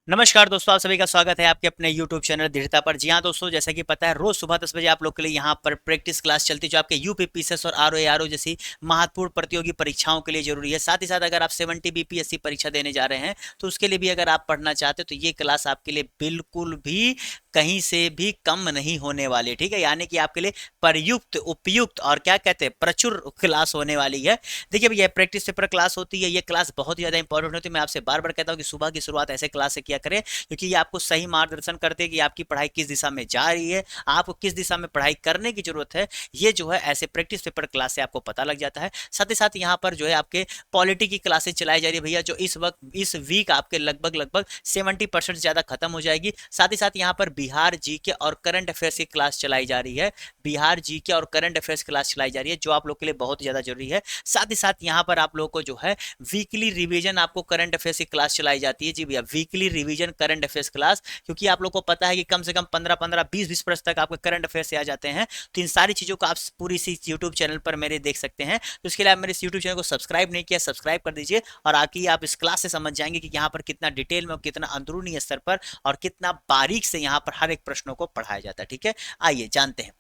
नमस्कार दोस्तों, आप सभी का स्वागत है आपके अपने YouTube चैनल दृढ़ता पर। जी हाँ दोस्तों, जैसा कि पता है रोज सुबह 10 बजे आप लोग के लिए यहाँ पर प्रैक्टिस क्लास चलती है जो आपके यूपी पीसीएस और आरओ जैसी महत्वपूर्ण प्रतियोगी परीक्षाओं के लिए जरूरी है। साथ ही साथ अगर आप 70 बीपीएससी परीक्षा देने जा रहे हैं तो उसके लिए भी अगर आप पढ़ना चाहते हो तो ये क्लास आपके लिए बिल्कुल भी कहीं से भी कम नहीं होने वाली, ठीक है। यानी कि आपके लिए प्रयुक्त उपयुक्त और क्या कहते हैं प्रचुर क्लास होने वाली है। देखिए भैया, प्रैक्टिस पेपर क्लास होती है, ये क्लास बहुत ही ज्यादा इंपॉर्टेंट होती है। मैं आपसे बार बार कहता हूँ कि सुबह की शुरुआत ऐसे क्लास से किया करें, क्योंकि ये आपको सही मार्गदर्शन करते हैं कि आपकी पढ़ाई किस दिशा में जा रही है, आपको किस दिशा में पढ़ाई करने की जरूरत है। ये जो है ऐसे प्रैक्टिस पेपर क्लास से आपको पता लग जाता है। साथ ही साथ यहाँ पर जो है आपके पॉलिटी की क्लासेस चलाई जा रही है भैया, जो इस वक्त इस वीक आपके लगभग लगभग 70% ज्यादा खत्म हो जाएगी। साथ ही साथ यहाँ पर बिहार जीके और करंट अफेयर्स की क्लास चलाई जा रही है। बिहार जीके और करंट अफेयर्स क्लास चलाई जा रही है जो आप लोग के लिए बहुत ज्यादा जरूरी है। साथ ही साथ यहाँ पर आप लोगों को जो है वीकली रिवीजन आपको करंट अफेयर्स की क्लास चलाई जाती है। जी भैया, weekly revision current affairs class, क्योंकि आप लोग को पता है कि कम से कम 15-15 20-20 तक आपके करंट अफेयर्स से आ जाते हैं। तो इन सारी चीजों को आप पूरी सी यूट्यूब चैनल पर मेरे देख सकते हैं। तो इसके लिए आप मेरे इस यूट्यूब चैनल को सब्सक्राइब नहीं किया, सब्सक्राइब कर दीजिए। और आके आप इस क्लास से समझ जाएंगे कि यहाँ पर कितना डिटेल में और कितना अंदरूनी स्तर पर और कितना बारीक से यहाँ पर हर एक प्रश्नों को पढ़ाया जाता है, ठीक है। आइए जानते हैं।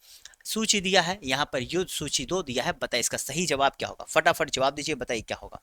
सूची दिया है यहाँ पर, युद्ध सूची 2 दिया है, बताइए इसका सही जवाब क्या होगा। फटाफट जवाब दीजिए, बताइए क्या होगा।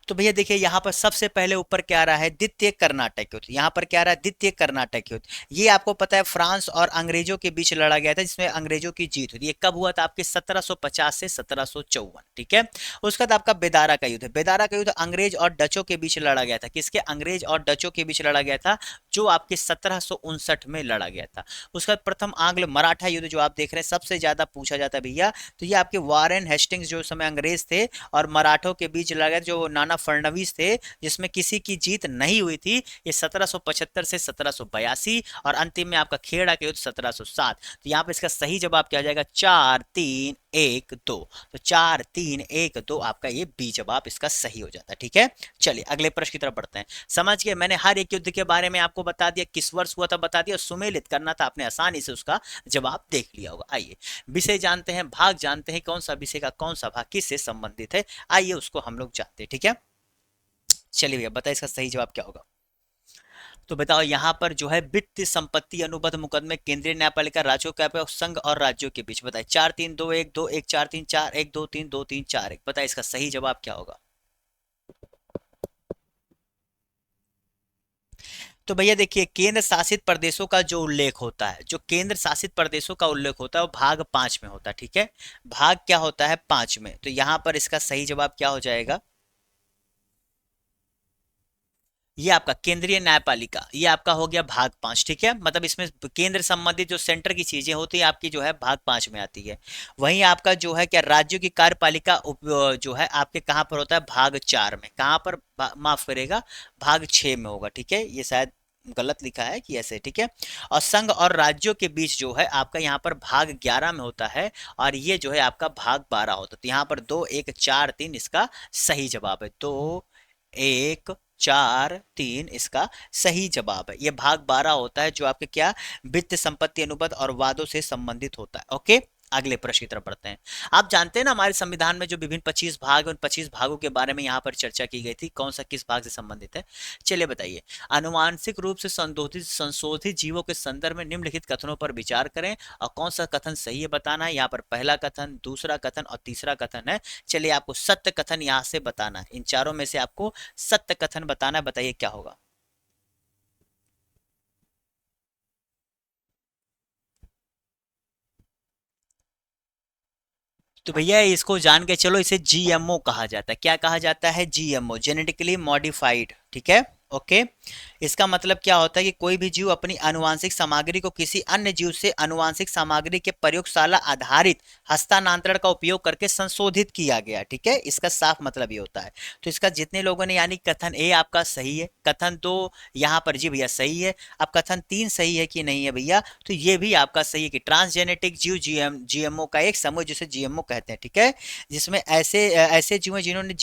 तो भैया देखिए, यहाँ पर सबसे पहले ऊपर क्या आ रहा है, द्वितीय कर्नाटक युद्ध। यहाँ पर क्या आ रहा है, द्वितीय कर्नाटक युद्ध। ये आपको पता है फ्रांस और अंग्रेजों के बीच लड़ा गया था, जिसमें अंग्रेजों की जीत हुई। ये कब हुआ था, आपके 1750 से 1754, ठीक है। उसके बाद आपका बेदारा का युद्ध है। बेदारा का युद्ध अंग्रेज और डचों के बीच लड़ा गया था। किसके, अंग्रेज और डचों के बीच लड़ा गया था, जो आपके 1759 में लड़ा गया था। उसके बाद प्रथम आंग्ल मराठा युद्ध जो आप देख रहे हैं, सबसे ज्यादा पूछा जाता है भैया। तो ये आपके वारेन हेस्टिंग्स जो समय अंग्रेज थे और मराठों के बीच लड़ा, जो नाना फडणवीस थे, जिसमें किसी की जीत नहीं हुई थी। ये 1775 से 1782, और अंतिम में आपका खेड़ा के युद्ध 1707। तो यहाँ पे इसका सही जवाब क्या हो जाएगा, 4-3-1-2। तो 4-3-1-2 आपका ये बी जवाब इसका सही हो जाता है, ठीक है। चलिए अगले प्रश्न की तरफ बढ़ते हैं। समझ गए, मैंने हर एक युद्ध के बारे में आपको बता दिया, किस वर्ष हुआ था बता दिया, सुमेलित करना था, आपने आसानी से उसका जवाब देख लिया होगा। आइए विषय जानते हैं, भाग जानते हैं, कौन सा विषय का कौन सा भाग किससे संबंधित है, आइए उसको हम लोग जानते हैं, ठीक है। चलिए भैया, बताइए इसका सही जवाब क्या होगा। तो बताओ, यहाँ पर जो है वित्तीय संपत्ति अनुबंध मुकदमे केंद्रीय न्यायपालिका राज्यों का संघ और राज्यों के बीच, बताइए 4-3-2-1-2-1 4-3-4-1-2-3-2-3-4-1, बताइए इसका सही जवाब क्या होगा। तो भैया देखिए, केंद्र शासित प्रदेशों का जो उल्लेख होता है, जो केंद्र शासित प्रदेशों का उल्लेख होता है वो भाग 5 में होता है, ठीक है। भाग क्या होता है, 5 में। तो यहाँ पर इसका सही जवाब क्या हो जाएगा, ये आपका केंद्रीय न्यायपालिका, ये आपका हो गया भाग 5, ठीक है। मतलब इसमें केंद्र संबंधित जो सेंटर की चीजें होती है आपकी जो है भाग 5 में आती है। वहीं आपका जो है क्या, राज्यों की कार्यपालिका जो है आपके कहाँ पर होता है, भाग 4 में। कहाँ पर, माफ करेगा, भाग 6 में होगा, ठीक है। ये शायद गलत लिखा है कि ऐसे, ठीक है। और संघ और राज्यों के बीच जो है आपका यहाँ पर भाग 11 में होता है, और ये जो है आपका भाग 12 होता है। तो यहाँ पर 2-1-4-3 इसका सही जवाब है। 2-1-4-3 इसका सही जवाब है। ये भाग 12 होता है, जो आपके क्या, वित्त संपत्ति अनुबंध और वादों से संबंधित होता है, ओके। अगले प्रश्न की तरफ बढ़ते हैं। आप जानते हैं ना, हमारे संविधान में जो विभिन्न 25 भाग, उन 25 भागों के बारे में यहाँ पर चर्चा की गई थी, कौन सा किस भाग से संबंधित है। चलिए बताइए। आनुवांशिक रूप से संशोधित संशोधित जीवों के संदर्भ में निम्नलिखित कथनों पर विचार करें और कौन सा कथन सही है बताना है। यहाँ पर पहला कथन, दूसरा कथन और तीसरा कथन है। चलिए आपको सत्य कथन यहाँ से बताना है, इन चारों में से आपको सत्य कथन बताना है, बताइए क्या होगा। तो भैया इसको जान के चलो, इसे जीएमओ कहा जाता है। क्या कहा जाता है, जीएमओ, जेनेटिकली मॉडिफाइड, ठीक है, ओके। इसका मतलब क्या होता है कि कोई भी जीव अपनी आनुवांशिक सामग्री को किसी अन्य जीव से आनुवांशिक सामग्री के प्रयोगशाला आधारित हस्तांतरण का उपयोग करके संशोधित किया गया, ठीक है। इसका साफ मतलब ये होता है। तो इसका जितने लोगों ने, यानी कथन ए आपका सही है, कथन 2 यहाँ पर जी भैया सही है। अब कथन 3 सही है कि नहीं है भैया, तो ये भी आपका सही है कि ट्रांसजेनेटिक जीव जीएमओ का एक समूह जिसे जीएमओ कहते हैं, ठीक है। जिसमें ऐसे ऐसे जीव हैं जिन्होंने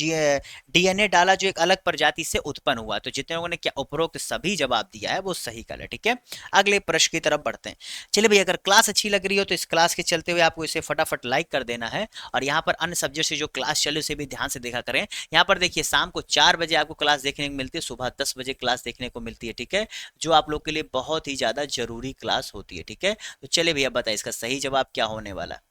डीएनए डाला जो एक अलग प्रजाति से उत्पन्न हुआ। तो जितने लोगों ने क्या उपरोक्त सभी जवाब दिया है वो सही कल है। ठीक है, अगले प्रश्न की तरफ बढ़ते हैं। चलिए भैया, अगर क्लास अच्छी लग रही हो तो इस क्लास के चलते हुए आपको इसे फटाफट लाइक कर देना है, और यहाँ पर अन्य सब्जेक्ट से जो क्लास चले उसे भी ध्यान से देखा करें। यहाँ पर देखिए, शाम को 4 बजे आपको क्लास देखने को मिलती है, सुबह 10 बजे क्लास देखने को मिलती है। ठीक है, जो आप लोग के लिए बहुत ही ज्यादा जरूरी क्लास होती है। ठीक है, तो चलिए भैया बताइए इसका सही जवाब क्या होने वाला है।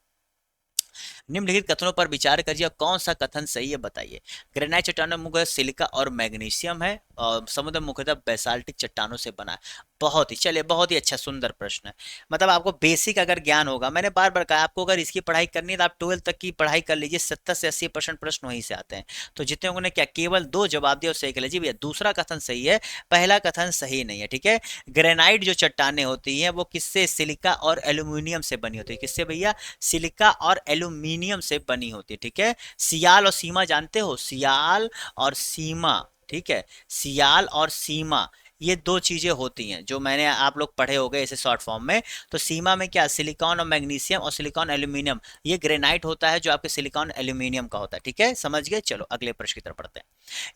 निम्नलिखित कथनों पर विचार करिए, कौन सा कथन सही है बताइए। ग्रेनाइट चट्टानों मुख्यतः सिलिका और मैग्नीशियम है, और समुद्र मुख्यतः बेसाल्टिक चट्टानों से बना है। बहुत ही, चलिए बहुत ही अच्छा सुंदर प्रश्न है। मतलब आपको बेसिक अगर ज्ञान होगा, मैंने बार बार कहा आपको अगर इसकी पढ़ाई करनी है तो आप 12 तक की पढ़ाई कर लीजिए, 70 से 80% प्रश्न वहीं से आते हैं। तो जितने लोगों ने क्या केवल 2 जवाब दिया सही कर लीजिए भैया, दूसरा कथन सही है, पहला कथन सही नहीं है। ठीक है, ग्रेनाइट जो चट्टाने होती हैं वो किससे, सिलिका और एल्यूमिनियम से बनी होती है। किससे भैया, सिलिका और एल्यूमिनियम से बनी होती है। ठीक है, सियाल और सीमा जानते हो, सियाल और सीमा। ठीक है, सियाल और सीमा ये 2 चीजें होती हैं जो मैंने आप लोग पढ़े हो गए इसे शॉर्ट फॉर्म में। तो सीमा में क्या, सिलिकॉन और मैग्नीशियम, और सिलिकॉन एल्यूमिनियम, ये ग्रेनाइट होता है जो आपके सिलिकॉन एल्यूमिनियम का होता है। ठीक है, समझ गए। चलो अगले प्रश्न की तरफ बढ़ते हैं।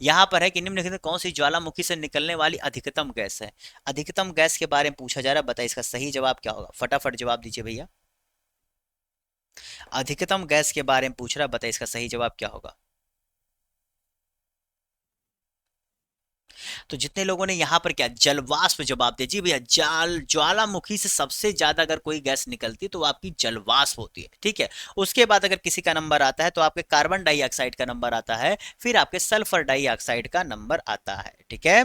यहां पर है कि निम्नलिखित में कौन सी ज्वालामुखी से निकलने वाली अधिकतम गैस है। अधिकतम गैस के बारे में पूछा जा रहा है, बताइए इसका सही जवाब क्या होगा, फटाफट जवाब दीजिए भैया। अधिकतम गैस के बारे में पूछ रहा है, बताइए इसका सही जवाब क्या होगा। तो जितने लोगों ने यहाँ पर क्या, जलवाष्प जवाब दिया, जी भैया, ज्वालामुखी से सबसे ज्यादा अगर कोई गैस निकलती है तो वो आपकी जलवाष्प होती है। ठीक है, उसके बाद अगर किसी का नंबर आता है तो आपके कार्बन डाइऑक्साइड का नंबर आता है, फिर आपके सल्फर डाइऑक्साइड का नंबर आता है। ठीक है,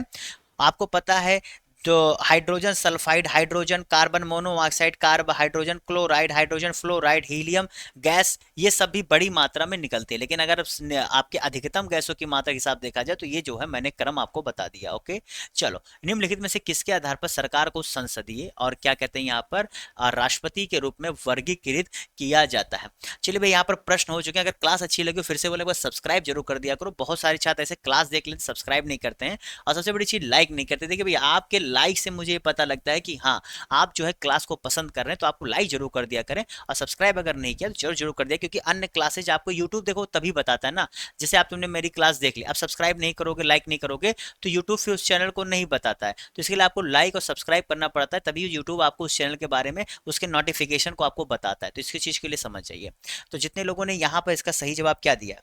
आपको पता है जो hydrogen sulphide, hydrogen carbon monoxide, carb hydrogen chloride, hydrogen fluoride, helium gas, ये सब भी बड़ी मात्रा में निकलती है। लेकिन अगर आपके अधिकतम गैसों की मात्रा के हिसाब देखा जाए तो ये जो है मैंने क्रम आपको बता दिया। ओके, चलो, निम्नलिखित में से किसके आधार पर सरकार को संसदीय और क्या कहते हैं यहाँ पर राष्ट्रपति के रूप में वर्गीकृत किया जाता है। चलिए भाई, यहाँ पर प्रश्न हो चुके हैं। अगर क्लास अच्छी लगी फिर से बोले सब्सक्राइब जरूर कर दिया करो। बहुत सारे छात्र ऐसे क्लास देख लेते सब्सक्राइब नहीं करते हैं, और सबसे बड़ी चीज लाइक नहीं करते। देखिए भैया, आपके लाइक से मुझे ये पता लगता है कि हाँ, आप जो है क्लास को पसंद कर रहे हैं, तो आपको लाइक जरूर कर दिया करें, और सब्सक्राइब अगर नहीं किया तो जरूर जरूर कर दिया, क्योंकि अन्य क्लासेज आपको यूट्यूब देखो तभी बताता है ना। जैसे आप तुमने मेरी क्लास देख ली, अब सब्सक्राइब नहीं करोगे, लाइक नहीं करोगे, तो यूट्यूब फिर उस चैनल को नहीं बताता है। तो इसके लिए आपको लाइक और सब्सक्राइब करना पड़ता है, तभी यूट्यूब आपको उस चैनल के बारे में उसके नोटिफिकेशन को आपको बताता है। तो इसकी चीज के लिए समझ जाइए। तो जितने लोगों ने यहाँ पर इसका सही जवाब क्या दिया,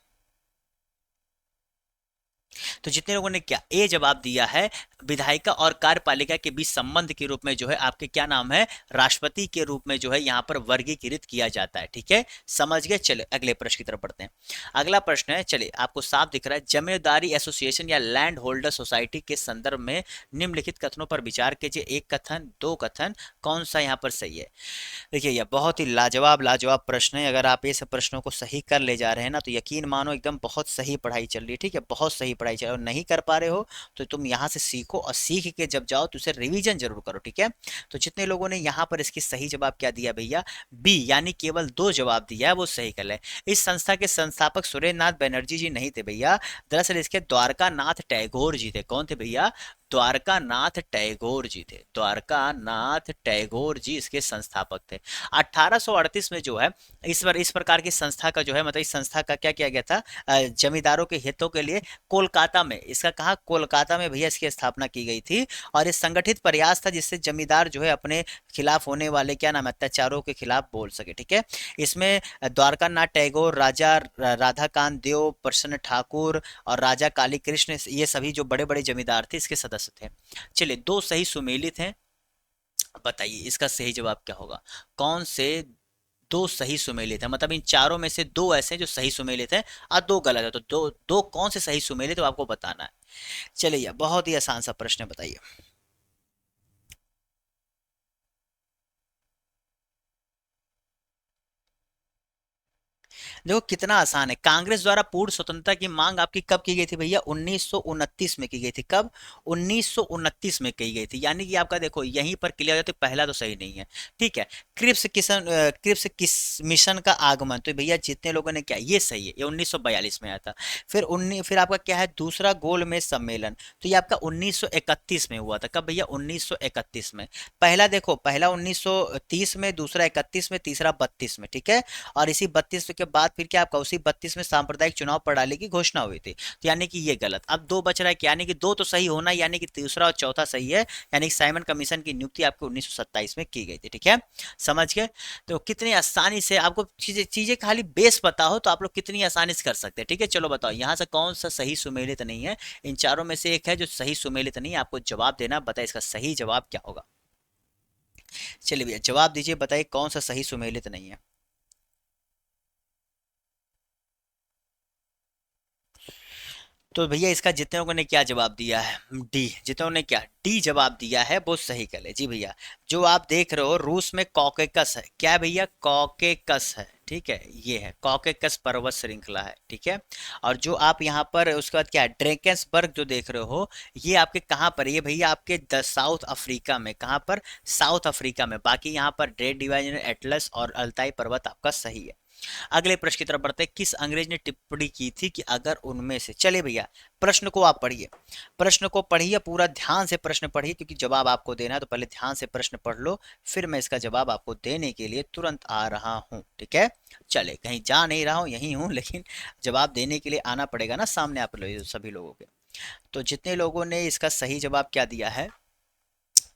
तो जितने लोगों ने क्या ए जवाब दिया है, विधायिका और कार्यपालिका के बीच संबंध के रूप में जो है आपके क्या नाम है, राष्ट्रपति के रूप में जो है यहाँ पर वर्गीकृत किया जाता है। ठीक है, समझ गए। चले अगले प्रश्न की तरफ बढ़ते हैं। अगला प्रश्न है, चलिए आपको साफ दिख रहा है, जमींदारी एसोसिएशन या लैंड होल्डर सोसाइटी के संदर्भ में निम्नलिखित कथनों पर विचार कीजिए। एक कथन, 2 कथन, कौन सा यहाँ पर सही है। देखिए, यह बहुत ही लाजवाब लाजवाब प्रश्न है। अगर आप ये सब प्रश्नों को सही कर ले जा रहे हैं ना, तो यकीन मानो एकदम बहुत सही पढ़ाई चल रही है। ठीक है, बहुत सही पढ़ाई चल रही है। और नहीं कर पा रहे हो तो तुम यहाँ से सीखो, और सीख के जब जाओ तो उसे रिवीजन जरूर करो। ठीक है, तो जितने लोगों ने यहाँ पर इसकी सही जवाब क्या दिया भैया, बी, यानी केवल 2 जवाब दिया है वो सही कर ले। इस संस्था के संस्थापक सुरेंद्र नाथ बनर्जी जी नहीं थे भैया, दरअसल इसके द्वारका नाथ टैगोर जी थे। कौन थे भैया, द्वारका नाथ टैगोर जी थे। द्वारका नाथ टैगोर जी इसके संस्थापक थे। 1838 में जो है इस प्रकार की संस्था का जो है, मतलब इस संस्था का क्या किया गया था, जमींदारों के हितों के लिए कोलकाता में, इसका कहा कोलकाता में भैया इसकी स्थापना की गई थी। और ये संगठित प्रयास था जिससे जमींदार जो है अपने खिलाफ होने वाले क्या नाम अत्याचारों के खिलाफ बोल सके। ठीक है, इसमें द्वारका नाथ टैगोर, राजा राधाकांत देव, प्रसन्न ठाकुर और राजा काली कृष्ण, ये सभी जो बड़े बड़े जमींदार थे इसके सदस्य थे। चलिए, 2 सही सुमेलित हैं, बताइए इसका सही जवाब क्या होगा। कौन से 2 सही सुमेलित है, मतलब इन चारों में से 2 ऐसे हैं जो सही सुमेलित हैं और 2 गलत है। तो दो दो कौन से सही सुमेलित, तो आपको बताना है। चलिए, बहुत ही आसान सा प्रश्न है, बताइए। देखो कितना आसान है। कांग्रेस द्वारा पूर्ण स्वतंत्रता की मांग आपकी कब की गई थी भैया, 1929 में की गई थी। कब, 1929 में की गई थी। यानी कि आपका देखो यहीं पर क्लियर हो जाता है, पहला तो सही नहीं है। ठीक है, क्रिप्स किस मिशन का आगमन, तो भैया जितने लोगों ने क्या, ये सही है, ये 1942 में आया था। फिर आपका क्या है, दूसरा गोलमेज सम्मेलन, तो ये आपका 1931 में हुआ था। कब भैया, 1931 में। पहला देखो, पहला 1930 में, दूसरा 31 में, तीसरा 32 में। ठीक है, और इसी 32 के बाद बाद फिर क्या आपका उसी 32 में सांप्रदायिक चुनाव प्रणाली की घोषणा हुई थी। तो यानी कि ये गलत। अब दो बच रहा है, यानी कि दो तो सही होना, यानी कि तीसरा और चौथा सही है। यानी कि साइमन कमीशन की नियुक्ति आपको 1927 में की गई थी। ठीक है, समझ गए। तो कितनी आसानी से आपको चीजें चीजें खाली बेस पता हो तो आप लोग कितनी आसानी से कर सकते हैं। ठीक है, चलो बताओ यहाँ से कौन सा सही सुमेलित नहीं है। इन चारों में से एक है जो सही सुमेलित नहीं है, आपको जवाब देना, बताइए इसका सही जवाब क्या होगा। चलिए भैया जवाब दीजिए, बताइए कौन सा सही सुमेलित नहीं है। तो भैया इसका जितने लोगों ने क्या जवाब दिया है, डी। जितने लोगों ने क्या डी जवाब दिया है वो सही कर ले जी भैया। जो आप देख रहे हो रूस में कॉकेकस है, क्या है भैया, कॉकेकस है। ठीक है, ये है कॉकेकस पर्वत श्रृंखला है। ठीक है, और जो आप यहाँ पर उसके बाद क्या है, ड्रेकेंसबर्ग जो देख रहे हो, ये आपके कहाँ पर है, ये भैया आपके द साउथ अफ्रीका में। कहाँ पर, साउथ अफ्रीका में। बाकी यहाँ पर ग्रेट डिवाइजन एटलस और अल्ताई पर्वत आपका सही है। अगले प्रश्न की तरफ बढ़ते हैं। किस अंग्रेज ने टिप्पणी की थी कि अगर उनमें से, चले भैया प्रश्न को आप पढ़िए, प्रश्न को पढ़िए पूरा ध्यान से, प्रश्न पढ़िए क्योंकि जवाब आपको देना है, तो पहले ध्यान से प्रश्न पढ़ लो, फिर मैं इसका जवाब आपको देने के लिए तुरंत आ रहा हूं। ठीक है, चले कहीं जा नहीं रहा हूं, यहीं हूं, लेकिन जवाब देने के लिए आना पड़ेगा ना सामने आप लोग सभी लोगों के। तो जितने लोगों ने इसका सही जवाब क्या दिया है,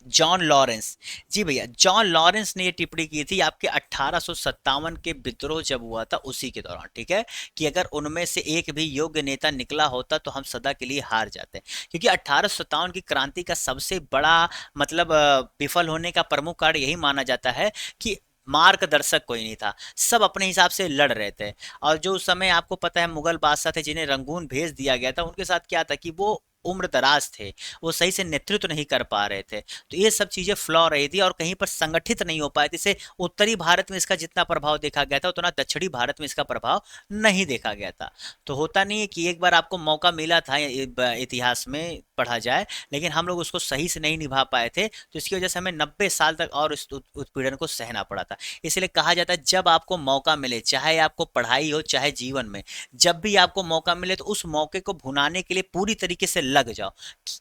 जॉन लॉरेंस। जी भैया, जॉन लॉरेंस ने ये टिप्पणी की थी आपके 1857 के विद्रोह जब हुआ था उसी के दौरान। ठीक है, कि अगर उनमें से एक भी योग्य नेता निकला होता तो हम सदा के लिए हार जाते, क्योंकि 1857 की क्रांति का सबसे बड़ा मतलब विफल होने का प्रमुख कारण यही माना जाता है कि मार्गदर्शक कोई नहीं था, सब अपने हिसाब से लड़ रहे थे। और जो उस समय आपको पता है मुगल बादशाह थे जिन्हें रंगून भेज दिया गया था, उनके साथ क्या था कि वो उम्र दराज थे, वो सही से नेतृत्व नहीं कर पा रहे थे। तो ये सब चीजें फ्लॉ रही थी और कहीं पर संगठित नहीं हो पाए थे। जैसे उत्तरी भारत में इसका जितना प्रभाव देखा गया था उतना दक्षिणी भारत में इसका प्रभाव नहीं देखा गया था। तो होता नहीं है कि एक बार आपको मौका मिला था इतिहास में पढ़ा जाए, लेकिन हम लोग उसको सही से नहीं निभा पाए थे, तो इसकी वजह से हमें 90 साल तक और इस उत्पीड़न को सहना पड़ा था। इसलिए कहा जाता है जब आपको मौका मिले, चाहे आपको पढ़ाई हो चाहे जीवन में, जब भी आपको मौका मिले तो उस मौके को भुनाने के लिए पूरी तरीके से लग जाओ,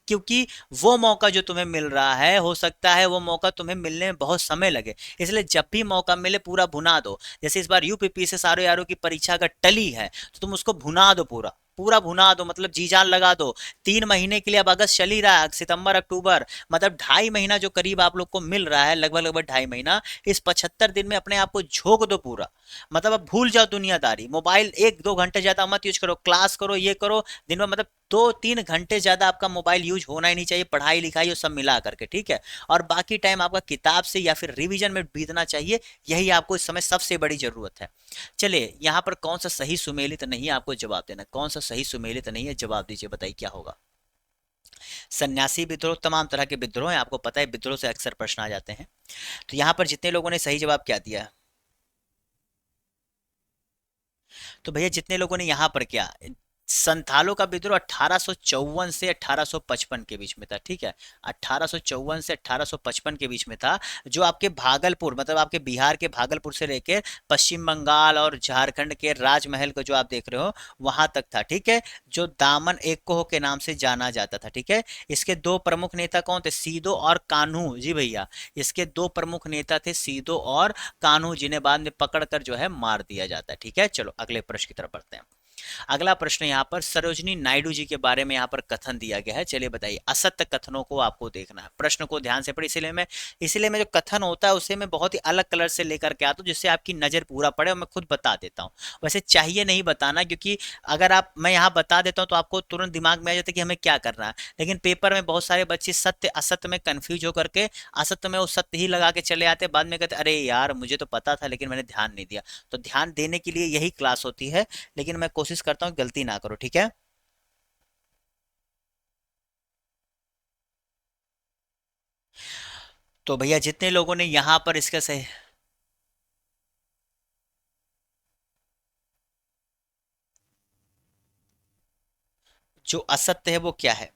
क्योंकि वो मौका जो तुम्हें मिल रहा है हो सकता है वो मौका तुम्हें मिलने में बहुत समय लगे। इसलिए जब भी मौका मिले पूरा भुना दो। जैसे इस बार यूपीपीएससी सारो यारो की परीक्षा अगर टली है तो तुम उसको भुना दो, पूरा पूरा भुना दो, मतलब जी जान लगा दो। 3 महीने के लिए, अब अगस्त चल ही रहा है, सितंबर अक्टूबर, मतलब 2.5 महीना जो करीब आप लोग को मिल रहा है, लगभग लगभग 2.5 महीना, इस 75 दिन में अपने आप को झोंक दो पूरा। मतलब अब भूल जाओ दुनियादारी, मोबाइल 1-2 घंटे ज्यादा मत यूज करो, क्लास करो, ये करो दिन में, मतलब 2-3 घंटे ज्यादा आपका मोबाइल यूज होना ही नहीं चाहिए, पढ़ाई लिखाई और सब मिला करके। ठीक है, और बाकी टाइम आपका किताब से या फिर रिवीजन में बीतना चाहिए, यही आपको इस समय सबसे बड़ी जरूरत है। चलिए यहाँ पर कौन सा सही सुमेलित नहीं है, आपको जवाब देना, कौन सा सही सुमेलित नहीं है, जवाब दीजिए, बताइए क्या होगा। सन्यासी विद्रोह, तमाम तरह के विद्रोह हैं, आपको पता है विद्रोह से अक्सर प्रश्न आ जाते हैं। तो यहाँ पर जितने लोगों ने सही जवाब क्या दिया, तो भैया जितने लोगों ने यहाँ पर क्या, संथालों का विद्रोह 1854 से 1855 के बीच में था। ठीक है, 1854 से 1855 के बीच में था, जो आपके भागलपुर, मतलब आपके बिहार के भागलपुर से लेकर पश्चिम बंगाल और झारखंड के राजमहल को जो आप देख रहे हो वहां तक था। ठीक है, जो दामन एक के नाम से जाना जाता था। ठीक है, इसके दो प्रमुख नेता कौन थे, सीदो और कान्हू। जी भैया, इसके दो प्रमुख नेता थे, सीदो और कान्हू, जिन्हें बाद में पकड़कर जो है मार दिया जाता है। ठीक है, चलो अगले प्रश्न की तरफ बढ़ते हैं। अगला प्रश्न यहाँ पर सरोजनी नायडू जी के बारे में यहाँ पर कथन दिया गया है। चलिए बताइए, असत्य कथनों को आपको देखना है, प्रश्न को ध्यान से पढ़िए। इसलिए मैं जो कथन होता है उसे मैं बहुत ही अलग कलर से लेकर के आता हूँ, जिससे आपकी नजर पूरा पड़े, और मैं खुद बता देता हूँ। वैसे चाहिए नहीं बताना, क्योंकि अगर आप, मैं यहाँ बता देता हूँ तो आपको तुरंत दिमाग में आ जाता है कि हमें क्या करना है, लेकिन पेपर में बहुत सारे बच्चे सत्य असत्य में कंफ्यूज होकर के असत्य में वो सत्य ही लगा के चले आते, बाद में कहते अरे यार मुझे तो पता था लेकिन मैंने ध्यान नहीं दिया। तो ध्यान देने के लिए यही क्लास होती है, लेकिन मैं कोशिश करता हूँ गलती ना करो। ठीक है, तो भैया जितने लोगों ने यहां पर इसका सही, जो असत्य है वो क्या है,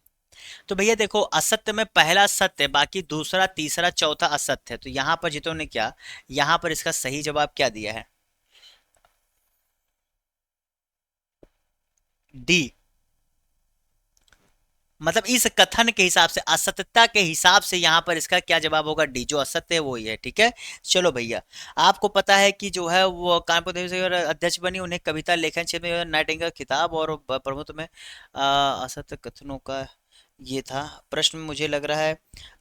तो भैया देखो असत्य में पहला सत्य है, बाकी दूसरा तीसरा चौथा असत्य है। तो यहां पर जितों ने क्या, यहां पर इसका सही जवाब क्या दिया है, डी, मतलब इस कथन के हिसाब से, असत्यता के हिसाब से यहाँ पर इसका क्या जवाब होगा? डी। जो असत्य है वो ही है, ठीक है। चलो भैया, आपको पता है कि जो है वो कानपुर देवी से अध्यक्ष बनी, उन्हें कविता लेखन क्षेत्र में नाइटिंगेल खिताब और प्रमुख में असत्य कथनों का ये था प्रश्न। मुझे लग रहा है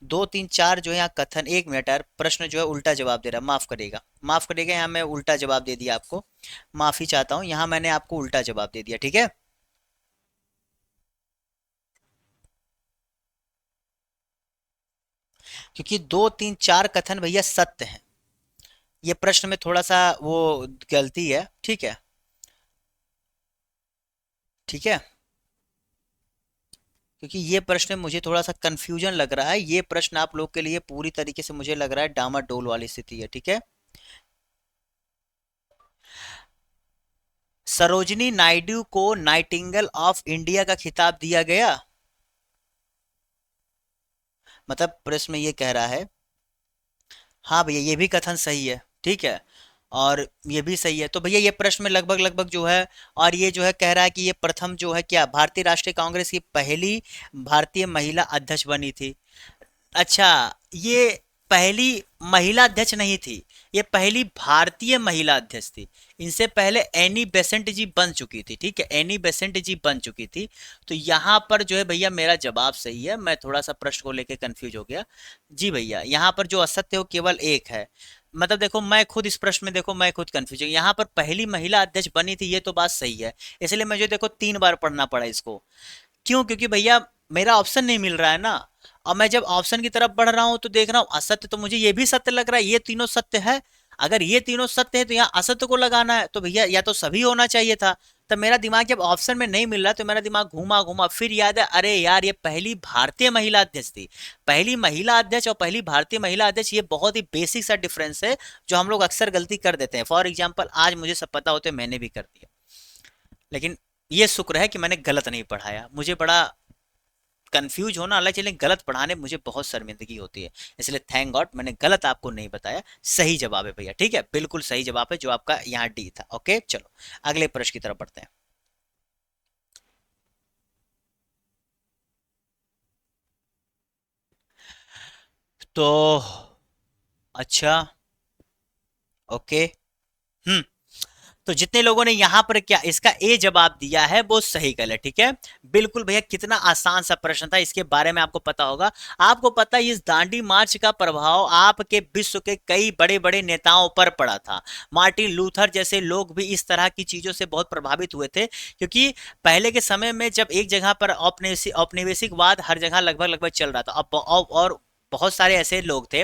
दो तीन चार जो है यहाँ कथन, एक मिनट यार, प्रश्न जो है उल्टा जवाब दे रहा है, माफ करेगा, माफ करेगा, यहाँ मैं उल्टा जवाब दे दिया आपको, माफी चाहता हूँ, यहाँ मैंने आपको उल्टा जवाब दे दिया, ठीक है। क्योंकि दो तीन चार कथन भैया सत्य हैं, ये प्रश्न में थोड़ा सा वो गलती है, ठीक है, ठीक है। क्योंकि ये प्रश्न में मुझे थोड़ा सा कंफ्यूजन लग रहा है, ये प्रश्न आप लोग के लिए पूरी तरीके से मुझे लग रहा है डामाडोल वाली स्थिति है, ठीक है। सरोजिनी नायडू को नाइटिंगेल ऑफ इंडिया का खिताब दिया गया, मतलब प्रश्न में ये कह रहा है, हाँ भैया ये भी कथन सही है, ठीक है, और ये भी सही है, तो भैया ये प्रश्न में लगभग लगभग जो है, और ये जो है कह रहा है कि ये प्रथम जो है क्या, भारतीय राष्ट्रीय कांग्रेस की पहली भारतीय महिला अध्यक्ष बनी थी। अच्छा, ये पहली महिला अध्यक्ष नहीं थी, ये पहली भारतीय महिला अध्यक्ष थी। इनसे पहले एनी बेसेंट जी बन चुकी थी, ठीक है, एनी बेसेंट जी बन चुकी थी। तो यहाँ पर जो है भैया मेरा जवाब सही है, मैं थोड़ा सा प्रश्न को लेकर कंफ्यूज हो गया। जी भैया, यहाँ पर जो असत्य हो केवल एक है, मतलब देखो मैं खुद इस प्रश्न में, देखो मैं खुद कंफ्यूज हूँ, यहाँ पर पहली महिला अध्यक्ष बनी थी ये तो बात सही है, इसलिए मुझे देखो 3 बार पढ़ना पड़ा इसको। क्यों? क्योंकि भैया मेरा ऑप्शन नहीं मिल रहा है ना, और मैं जब ऑप्शन की तरफ बढ़ रहा हूं तो देख रहा हूं असत्य, तो मुझे ये भी सत्य लग रहा है, ये तीनों सत्य है। अगर ये तीनों सत्य है तो यहाँ असत्य को लगाना है, तो भैया या तो सभी होना चाहिए था। तब मेरा दिमाग जब ऑप्शन में नहीं मिल रहा तो मेरा दिमाग घूमा घूमा, फिर याद है अरे यार ये पहली भारतीय महिला अध्यक्ष थी। पहली महिला अध्यक्ष और पहली भारतीय महिला अध्यक्ष, ये बहुत ही बेसिक सा डिफरेंस है जो हम लोग अक्सर गलती कर देते हैं। फॉर एग्जाम्पल आज मुझे सब पता होते मैंने भी कर दिया, लेकिन ये शुक्र है कि मैंने गलत नहीं पढ़ाया। मुझे बड़ा कंफ्यूज होना अलग चीज़, लेकिन गलत पढ़ाने में मुझे बहुत शर्मिंदगी होती है, इसलिए थैंक गॉड मैंने गलत आपको नहीं बताया। सही जवाब है भैया, ठीक है, बिल्कुल सही जवाब है जो आपका यहाँ डी था। ओके चलो अगले प्रश्न की तरफ बढ़ते हैं। तो अच्छा, ओके, हम्म, तो जितने लोगों ने यहां पर क्या इसका ए जवाब दिया है वो सही गलत, ठीक है। बिल्कुल भैया, कितना आसान सा प्रश्न था, इसके बारे में आपको पता होगा। आपको पता है इस दांडी मार्च का प्रभाव आपके विश्व के कई बड़े बड़े नेताओं पर पड़ा था। मार्टिन लूथर जैसे लोग भी इस तरह की चीजों से बहुत प्रभावित हुए थे, क्योंकि पहले के समय में जब एक जगह पर औपनिवेशिकवाद हर जगह लगभग लगभग चल रहा था, अब और बहुत सारे ऐसे लोग थे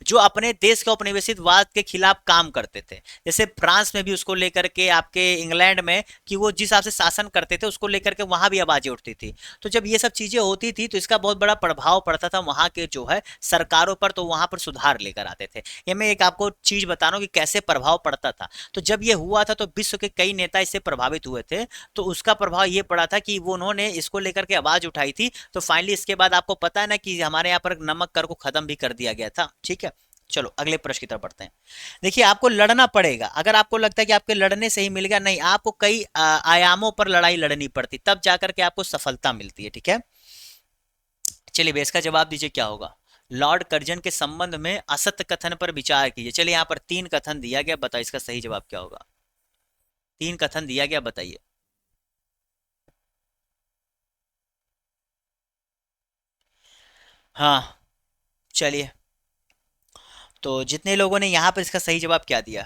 जो अपने देश के औपनिवेशिकवाद के खिलाफ काम करते थे। जैसे फ्रांस में भी उसको लेकर के, आपके इंग्लैंड में, कि वो जिस हिसाब से शासन करते थे उसको लेकर के वहां भी आवाजें उठती थी। तो जब ये सब चीजें होती थी तो इसका बहुत बड़ा प्रभाव पड़ता था वहां के जो है सरकारों पर, तो वहां पर सुधार लेकर आते थे। ये मैं एक आपको चीज बता रहा हूँ कि कैसे प्रभाव पड़ता था। तो जब ये हुआ था तो विश्व के कई नेता इससे प्रभावित हुए थे, तो उसका प्रभाव ये पड़ा था कि वो उन्होंने इसको लेकर के आवाज उठाई थी। तो फाइनली इसके बाद आपको पता है ना कि हमारे यहाँ पर नमक कर को खत्म भी कर दिया गया था, ठीक है। चलो अगले प्रश्न की तरफ बढ़ते हैं। देखिए आपको लड़ना पड़ेगा, अगर आपको लगता है कि आपके लड़ने से ही मिल गया, नहीं, आपको कई आयामों पर लड़ाई लड़नी पड़ती, तब जाकर के आपको सफलता मिलती है, ठीक है। चलिए इसका जवाब दीजिए क्या होगा। लॉर्ड कर्जन के संबंध में असत्य कथन पर विचार कीजिए। चलिए यहाँ पर 3 कथन दिया गया, बताइए इसका सही जवाब क्या होगा। 3 कथन दिया गया, बताइए। हाँ, चलिए, तो जितने लोगों ने यहाँ पर इसका सही जवाब क्या दिया,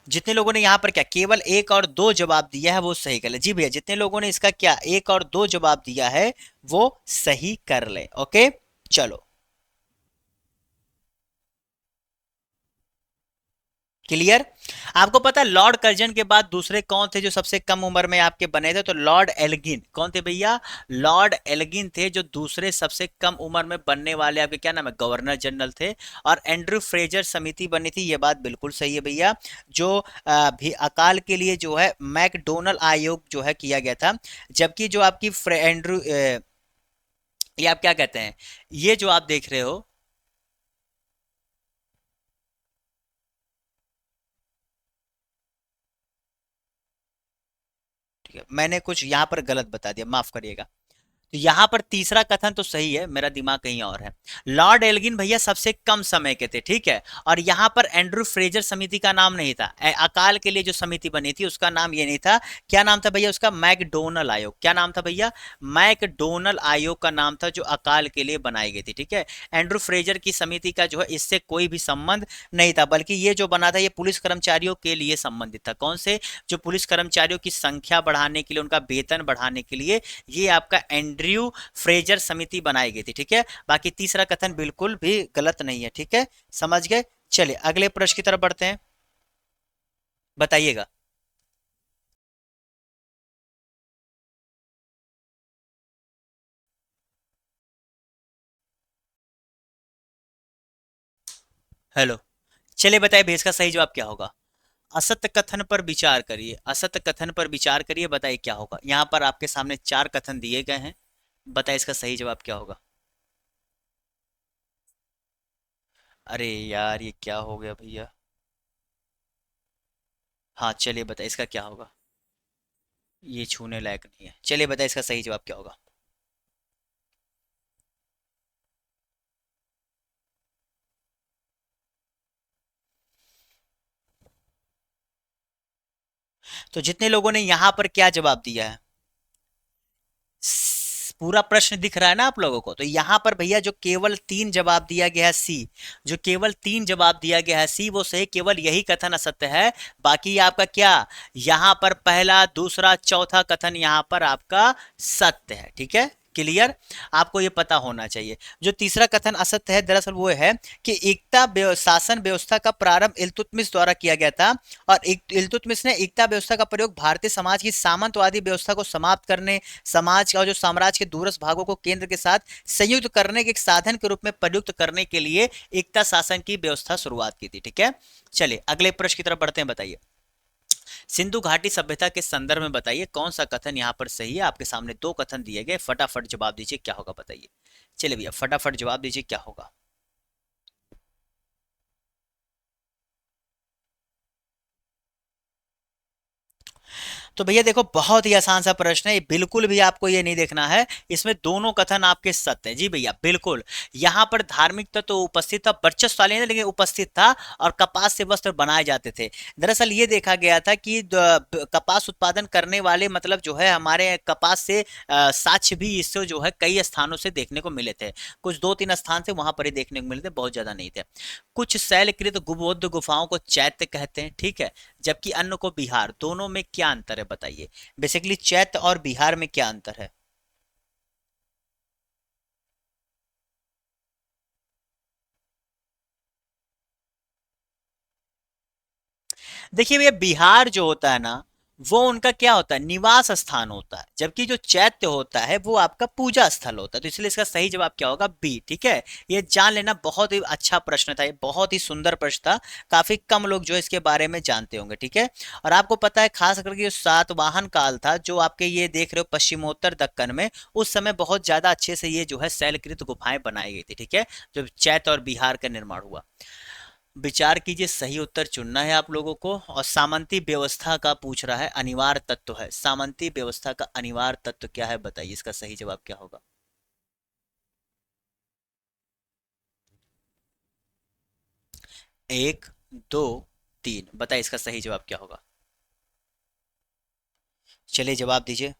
जितने लोगों ने यहाँ पर क्या केवल 1 और 2 जवाब दिया है वो सही कर ले। जी भैया, जितने लोगों ने इसका क्या 1 और 2 जवाब दिया है वो सही कर ले। ओके चलो, क्लियर। आपको पता है लॉर्ड कर्जन के बाद दूसरे कौन थे जो सबसे कम उम्र में आपके बने थे? तो लॉर्ड एल्गिन। कौन थे भैया? लॉर्ड एल्गिन थे जो दूसरे सबसे कम उम्र में बनने वाले आपके क्या नाम है, गवर्नर जनरल थे। और एंड्रू फ्रेजर समिति बनी थी, ये बात बिल्कुल सही है भैया, जो भी अकाल के लिए जो है मैकडोनल आयोग जो है किया गया था। जबकि जो आपकी एंड्रू ये आप क्या कहते हैं, ये जो आप देख रहे हो, गया, मैंने कुछ यहाँ पर गलत बता दिया, माफ करिएगा। तो यहां पर तीसरा कथन तो सही है, मेरा दिमाग कहीं और है। लॉर्ड एल्गिन भैया सबसे कम समय के थे, ठीक है। और यहां पर एंड्रू फ्रेजर समिति का नाम नहीं था, अकाल के लिए जो समिति बनी थी उसका नाम ये नहीं था। क्या नाम था भैया उसका? मैकडोनल आयोग। क्या नाम था भैया? मैकडोनल आयोग का नाम था, जो अकाल के लिए बनाई गई थी, ठीक है। एंड्रू फ्रेजर की समिति का जो है इससे कोई भी संबंध नहीं था, बल्कि ये जो बना था ये पुलिस कर्मचारियों के लिए संबंधित था। कौन से? जो पुलिस कर्मचारियों की संख्या बढ़ाने के लिए, उनका वेतन बढ़ाने के लिए ये आपका एंड्रयू फ्रेजर समिति बनाई गई थी, ठीक है। बाकी तीसरा कथन बिल्कुल भी गलत नहीं है, ठीक है, समझ गए। चलिए अगले प्रश्न की तरफ बढ़ते हैं, बताइएगा। हेलो, चलिए बताइए भैया इसका सही जवाब क्या होगा। असत्य कथन पर विचार करिए, असत्य कथन पर विचार करिए, बताइए क्या होगा। यहां पर आपके सामने चार कथन दिए गए हैं, बताइए इसका सही जवाब क्या होगा। अरे यार ये क्या हो गया भैया। हाँ चलिए बताइए इसका क्या होगा। ये छूने लायक नहीं है, चलिए बताइए इसका सही जवाब क्या होगा। तो जितने लोगों ने यहां पर क्या जवाब दिया है, पूरा प्रश्न दिख रहा है ना आप लोगों को? तो यहां पर भैया जो केवल तीन जवाब दिया गया है सी, जो केवल तीन जवाब दिया गया है सी वो सही, केवल यही कथन असत्य है। बाकी आपका क्या, यहां पर पहला दूसरा चौथा कथन यहां पर आपका सत्य है, ठीक है, क्लियर। आपको ये पता होना चाहिए। जो तीसरा कथन असत्य है दरअसल वो है कि शासन व्यवस्था का प्रारंभ इल्तुतमिश द्वारा किया गया था, और इल्तुतमिश ने एकता व्यवस्था का प्रयोग भारतीय समाज की सामंतवादी व्यवस्था को समाप्त करने, समाज और जो साम्राज्य के दूरस्थ भागों को केंद्र के साथ संयुक्त करने के एक साधन के रूप में प्रयुक्त करने के लिए एकता शासन की व्यवस्था शुरुआत की थी, ठीक है। चलिए अगले प्रश्न की तरफ बढ़ते हैं, बताइए। सिंधु घाटी सभ्यता के संदर्भ में बताइए कौन सा कथन यहाँ पर सही है। आपके सामने दो कथन दिए गए, फटाफट जवाब दीजिए क्या होगा, बताइए। चलिए भैया फटाफट जवाब दीजिए क्या होगा। तो भैया देखो बहुत ही आसान सा प्रश्न है, ये बिल्कुल भी आपको ये नहीं देखना है, इसमें दोनों कथन आपके सत्य हैं जी भैया, बिल्कुल। यहाँ पर धार्मिकता तो उपस्थित था, वर्चस्व वाले नहीं लेकिन उपस्थित था, और कपास से वस्त्र बनाए जाते थे। दरअसल ये देखा गया था कि कपास उत्पादन करने वाले मतलब जो है हमारे कपास से साक्ष्य भी इससे जो है कई स्थानों से देखने को मिले थे। कुछ दो तीन स्थान से वहां पर ही देखने को मिले थे, बहुत ज्यादा नहीं थे। कुछ शैलकृत बौद्ध गुफाओं को चैत्य कहते हैं, ठीक है, जबकि अन्य को बिहार। दोनों में क्या अंतर है बताइए। बेसिकली चैत्य और बिहार में क्या अंतर है? देखिए भैया बिहार जो होता है ना वो उनका क्या होता है, निवास स्थान होता है, जबकि जो चैत्य होता है वो आपका पूजा स्थल होता है। तो इसलिए इसका सही जवाब क्या होगा, बी, ठीक है। ये जान लेना, बहुत ही अच्छा प्रश्न था, ये बहुत ही सुंदर प्रश्न था, काफी कम लोग जो इसके बारे में जानते होंगे, ठीक है। और आपको पता है खास करके जो सातवाहन काल था, जो आपके ये देख रहे हो पश्चिमोत्तर दक्कन में, उस समय बहुत ज्यादा अच्छे से ये जो है शैलकृत गुफाएं बनाई गई थी, ठीक है, जब चैत्य और बिहार का निर्माण हुआ। विचार कीजिए, सही उत्तर चुनना है आप लोगों को। और सामंती व्यवस्था का पूछ रहा है, अनिवार्य तत्व है, सामंती व्यवस्था का अनिवार्य तत्व क्या है बताइए, इसका सही जवाब क्या होगा। एक, दो, तीन, बताइए इसका सही जवाब क्या होगा। चलिए जवाब दीजिए।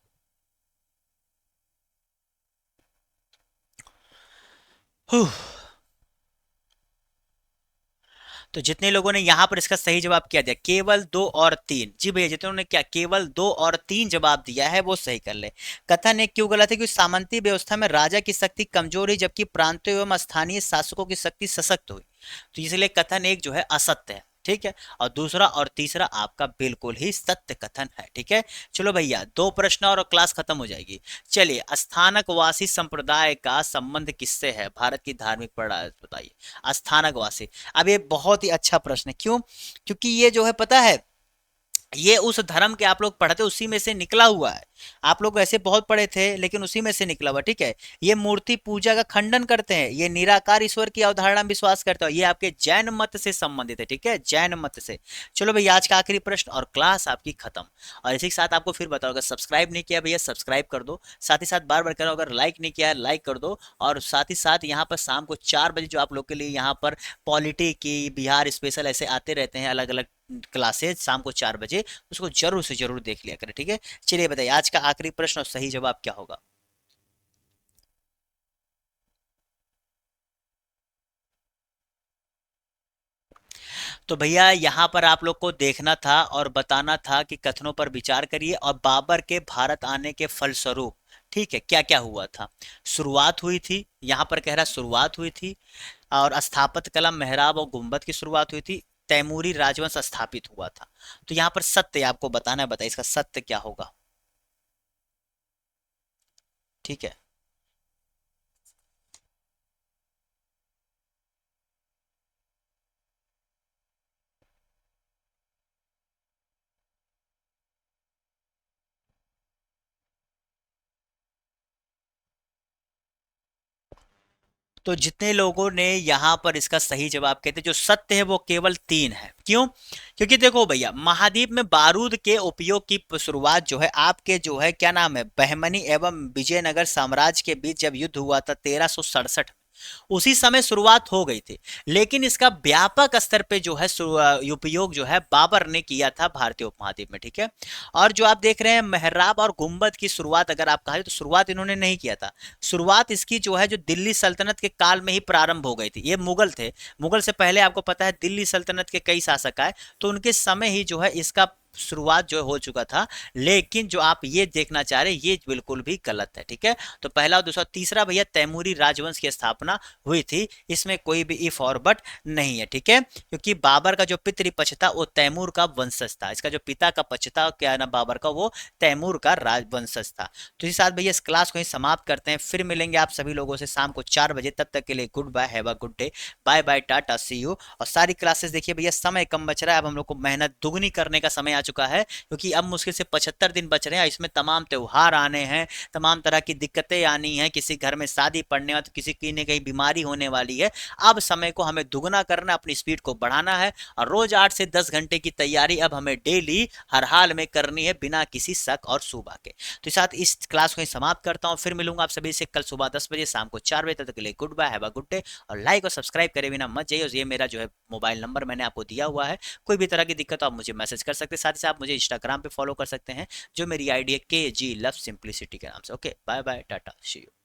हुँ, तो जितने लोगों ने यहां पर इसका सही जवाब क्या दिया, केवल दो और तीन, जी भैया जितने ने क्या केवल दो और तीन जवाब दिया है वो सही कर ले। कथन एक क्यों गलत है, क्योंकि सामंती व्यवस्था में राजा की शक्ति कमजोर हुई, जबकि प्रांतीय एवं स्थानीय शासकों की शक्ति सशक्त हुई। तो इसलिए कथन एक जो है असत्य है, ठीक है। और दूसरा और तीसरा आपका बिल्कुल ही सत्य कथन है, ठीक है। चलो भैया दो प्रश्न और क्लास खत्म हो जाएगी। चलिए, स्थानकवासी संप्रदाय का संबंध किससे है, भारत की धार्मिक प्रणाली बताइए। स्थानकवासी, अब ये बहुत ही अच्छा प्रश्न है, क्यों? क्योंकि ये जो है पता है ये उस धर्म के आप लोग पढ़ते उसी में से निकला हुआ है। आप लोग ऐसे बहुत पढ़े थे लेकिन उसी में से निकला हुआ, ठीक है। ये मूर्ति पूजा का खंडन करते हैं, ये निराकार ईश्वर की अवधारणा में विश्वास करते हो, ये आपके जैन मत से संबंधित है, ठीक है, जैन मत से। चलो भैया आज का आखिरी प्रश्न और क्लास आपकी खत्म। और इसी के साथ आपको फिर बताओ, अगर सब्सक्राइब नहीं किया भैया सब्सक्राइब कर दो, साथ ही साथ बार बार करो, अगर लाइक नहीं किया लाइक कर दो। और साथ ही साथ यहाँ पर शाम को 4 बजे जो आप लोग के लिए यहाँ पर पॉलिटी की बिहार स्पेशल ऐसे आते रहते हैं अलग अलग क्लासेज शाम को 4 बजे, उसको जरूर से जरूर देख लिया करें, ठीक है। चलिए बताइए आज का आखिरी प्रश्न और सही जवाब क्या होगा। तो भैया यहाँ पर आप लोग को देखना था और बताना था कि कथनों पर विचार करिए और बाबर के भारत आने के फलस्वरूप, ठीक है, क्या क्या हुआ था। शुरुआत हुई थी, यहाँ पर कह रहा शुरुआत हुई थी, और स्थापत्य कला मेहराब और गुंबद की शुरुआत हुई थी, तैमूरी राजवंश स्थापित हुआ था। तो यहाँ पर सत्य आपको बताना है, बताइए इसका सत्य क्या होगा। ठीक है। तो जितने लोगों ने यहाँ पर इसका सही जवाब कहते, जो सत्य है वो केवल 3 है। क्यों? क्योंकि देखो भैया महाद्वीप में बारूद के उपयोग की शुरुआत जो है आपके जो है क्या नाम है बहमनी एवं विजयनगर साम्राज्य के बीच जब युद्ध हुआ था 1367, उसी समय शुरुआत हो गई थी। लेकिन इसका व्यापक स्तर पे जो है उपयोग जो है बाबर ने किया था भारतीय उपमहाद्वीप में, ठीक है। और जो आप देख रहे हैं मेहराब और गुंबद की शुरुआत अगर आप कहें तो शुरुआत इन्होंने नहीं किया था। शुरुआत इसकी जो है जो दिल्ली सल्तनत के काल में ही प्रारंभ हो गई थी। ये मुगल थे, मुगल से पहले आपको पता है दिल्ली सल्तनत के कई शासक आए, तो उनके समय ही जो है इसका शुरुआत जो हो चुका था। लेकिन जो आप ये देखना चाह रहे हैं ये बिल्कुल भी गलत है, ठीक है। तो पहला और दूसरा, तीसरा भैया तैमूरी राजवंश की स्थापना हुई थी, इसमें कोई भी इफ और बट नहीं है, ठीक है। क्योंकि बाबर का जो पितृपक्ष था वो तैमूर का वंशज था, इसका जो पिता का पक्ष था क्या ना बाबर का, वो तैमूर का राजवंशज था। तो इसी साथ भैया इस क्लास को ही समाप्त करते हैं, फिर मिलेंगे आप सभी लोगों से शाम को 4 बजे। तब तक के लिए goodbye, have a good day, bye bye, tata, see you. और सारी क्लासेस देखिए भैया समय कम बच रहा है, अब हम लोग को मेहनत दुगनी करने का समय आ चुका है, क्योंकि अब मुश्किल से 75 दिन बच रहे हैं, इसमें तमाम त्योहार आने हैं, तमाम तरह की दिक्कतें आनी है, किसी घर में शादी पड़ने वाली तो किसी की न कहीं बीमारी होने वाली है। अब समय को हमें दुगना करना, अपनी स्पीड को बढ़ाना है, और रोज 8 से 10 घंटे की तैयारी अब हमें डेली हर हाल में करनी है बिना किसी शक और शुबा के। तो साथ इस क्लास को ही समाप्त करता हूँ, फिर मिलूंगा आप सभी से कल सुबह 10 बजे, शाम को 4 बजे। तक के लिए goodbye, have a good day. और लाइक और सब्सक्राइब करे बिना मत जाइए। ये मेरा जो है मोबाइल नंबर मैंने आपको दिया हुआ है, कोई भी तरह की दिक्कत हो आप मुझे मैसेज कर सकते हैं, साथ ही साथ आप मुझे इंस्टाग्राम पे फॉलो कर सकते हैं, जो मेरी आईडी है KG लव सिंप्लिसिटी के नाम से। Okay bye bye, tata, see you.